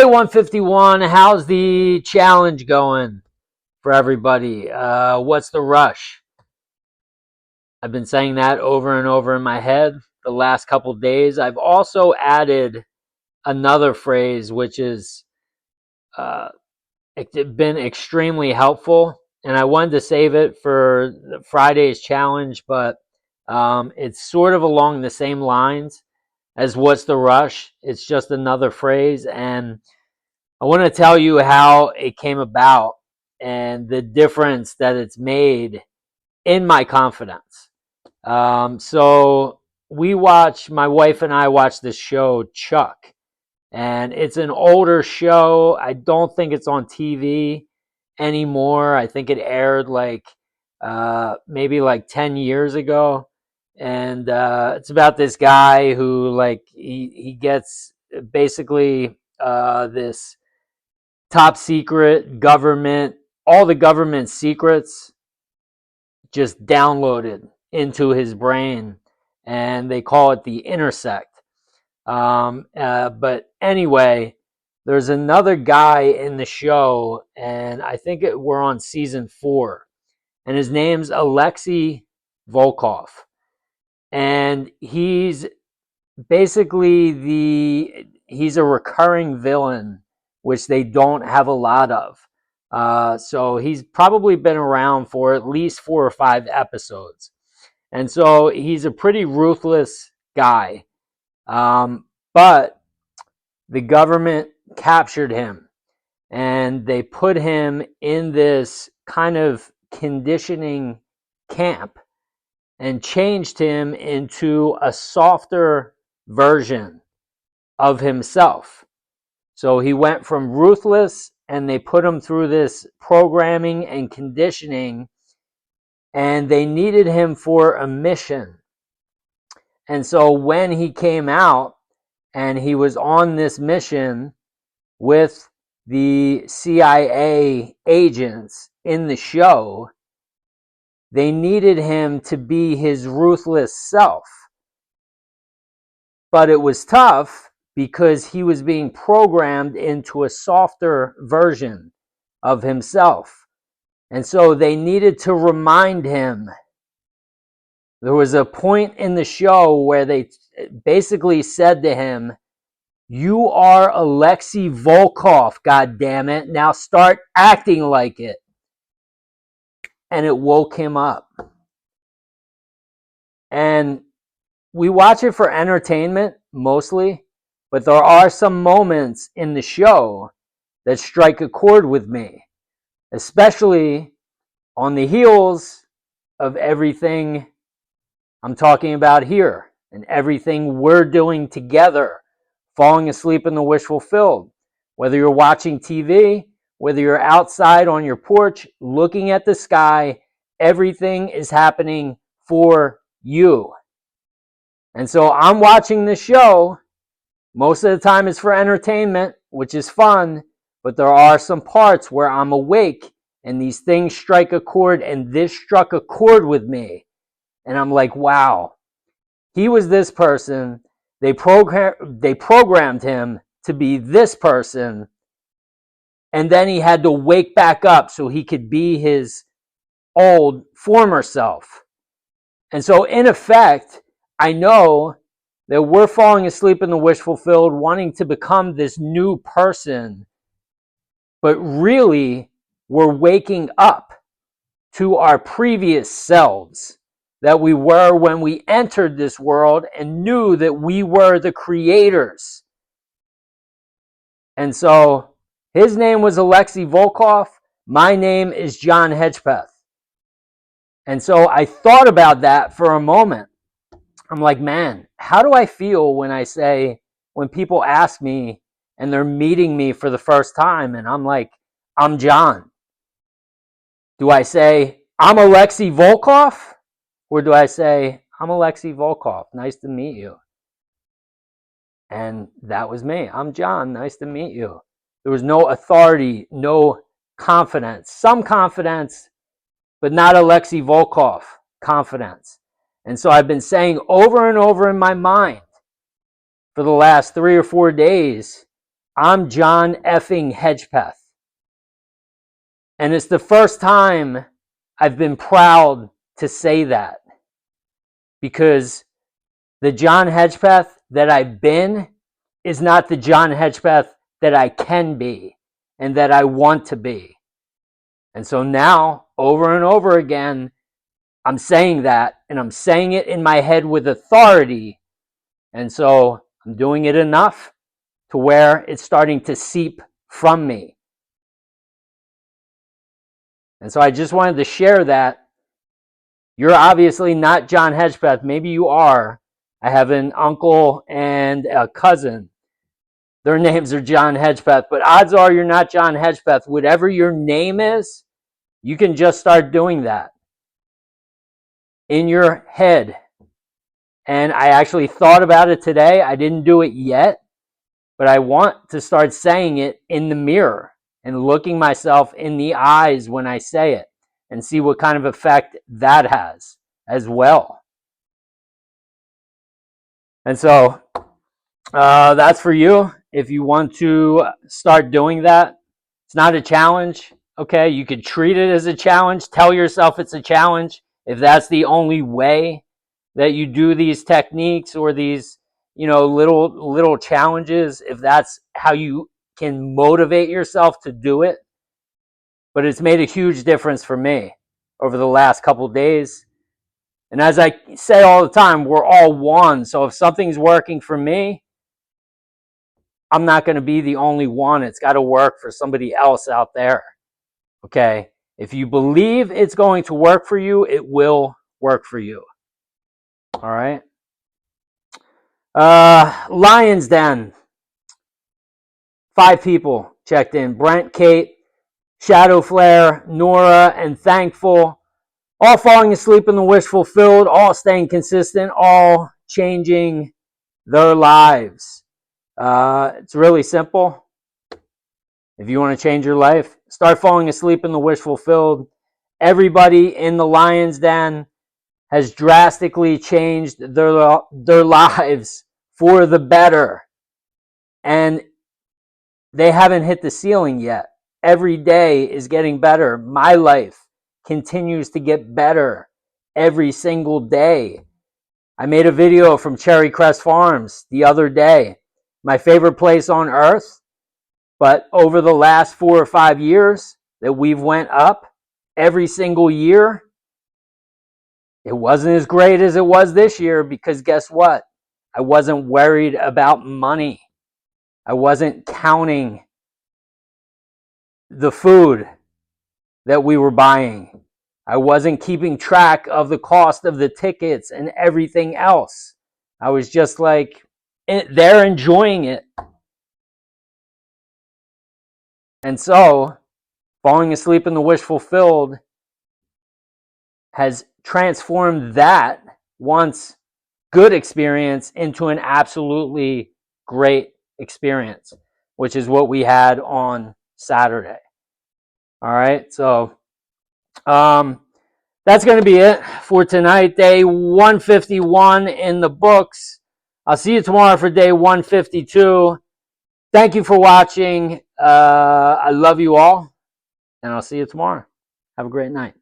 151. How's the challenge going for everybody? What's the rush? I've been saying that over and over in my head the last couple days. I've also added another phrase, which is been extremely helpful, and I wanted to save it for Friday's challenge, but it's sort of along the same lines as what's the rush. It's just another phrase, and I want to tell you how it came about and the difference that it's made in my confidence. So my wife and I watch this show, Chuck, and it's an older show. I don't think it's on TV anymore. I think it aired maybe like 10 years ago. And it's about this guy who he gets basically this top secret government, all the government secrets just downloaded into his brain, and they call it the intersect. But anyway, there's another guy in the show, and I think we're on season 4, and his name's Alexei Volkov, and he's basically he's a recurring villain, which they don't have a lot of. So he's probably been around for at least 4 or 5 episodes. And so he's a pretty ruthless guy. But the government captured him, and they put him in this kind of conditioning camp and changed him into a softer version of himself. So he went from ruthless, and they put him through this programming and conditioning, and they needed him for a mission. And so when he came out and he was on this mission with the CIA agents in the show, they needed him to be his ruthless self. But it was tough because he was being programmed into a softer version of himself. And so they needed to remind him. There was a point in the show where they basically said to him, "You are Alexei Volkov, goddammit. Now start acting like it." And it woke him up. And we watch it for entertainment mostly, but there are some moments in the show that strike a chord with me, especially on the heels of everything I'm talking about here and everything we're doing together, falling asleep in the wish fulfilled. Whether you're watching TV, whether you're outside on your porch looking at the sky, everything is happening for you. And so I'm watching this show. Most of the time it's for entertainment, which is fun, but there are some parts where I'm awake and these things strike a chord, and this struck a chord with me. And I'm like, wow, he was this person. They programmed him to be this person, and then he had to wake back up so he could be his old former self. And so in effect, I know that we're falling asleep in the wish fulfilled, wanting to become this new person, but really we're waking up to our previous selves that we were when we entered this world and knew that we were the creators. And so his name was Alexei Volkov. My name is John Hedgepeth. And so I thought about that for a moment. I'm like, man, how do I feel when people ask me and they're meeting me for the first time and I'm like, I'm John? Do I say, I'm Alexei Volkov? Or do I say, I'm Alexei Volkov, nice to meet you? And that was me. I'm John, nice to meet you. There was no authority, no confidence. Some confidence, but not Alexei Volkov confidence. And so I've been saying over and over in my mind for the last 3 or 4 days, I'm John effing Hedgepeth. And it's the first time I've been proud to say that, because the John Hedgepeth that I've been is not the John Hedgepeth that I can be and that I want to be. And so now, over and over again, I'm saying that, and I'm saying it in my head with authority. And so I'm doing it enough to where it's starting to seep from me. And so I just wanted to share that. You're obviously not John Hedgepeth. Maybe you are. I have an uncle and a cousin. Their names are John Hedgepeth, but odds are you're not John Hedgepeth. Whatever your name is, you can just start doing that in your head. And I actually thought about it today. I didn't do it yet, but I want to start saying it in the mirror and looking myself in the eyes when I say it and see what kind of effect that has as well. And so that's for you. If you want to start doing that, it's not a challenge. Okay, you could treat it as a challenge. Tell yourself it's a challenge. If that's the only way that you do these techniques or these, little challenges, if that's how you can motivate yourself to do it. But it's made a huge difference for me over the last couple of days. And as I say all the time, we're all one. So if something's working for me, I'm not going to be the only one. It's got to work for somebody else out there. Okay? If you believe it's going to work for you, it will work for you. All right? Lion's Den. 5 people checked in. Brent, Kate, Shadow Flare, Nora, and Thankful. All falling asleep in the wish fulfilled, all staying consistent, all changing their lives. It's really simple. If you want to change your life, start falling asleep in the wish fulfilled. Everybody in the Lion's Den has drastically changed their lives for the better. And they haven't hit the ceiling yet. Every day is getting better. My life continues to get better every single day. I made a video from Cherry Crest Farms the other day. My favorite place on earth. But over the last 4 or 5 years that we've went up every single year, it wasn't as great as it was this year, because guess what? I wasn't worried about money. I wasn't counting the food that we were buying. I wasn't keeping track of the cost of the tickets and everything else. I was just like, they're enjoying it. And so, falling asleep in the wish fulfilled has transformed that once good experience into an absolutely great experience, which is what we had on Saturday. All right, so that's going to be it for tonight. Day 151 in the books. I'll see you tomorrow for day 152. Thank you for watching. I love you all, and I'll see you tomorrow. Have a great night.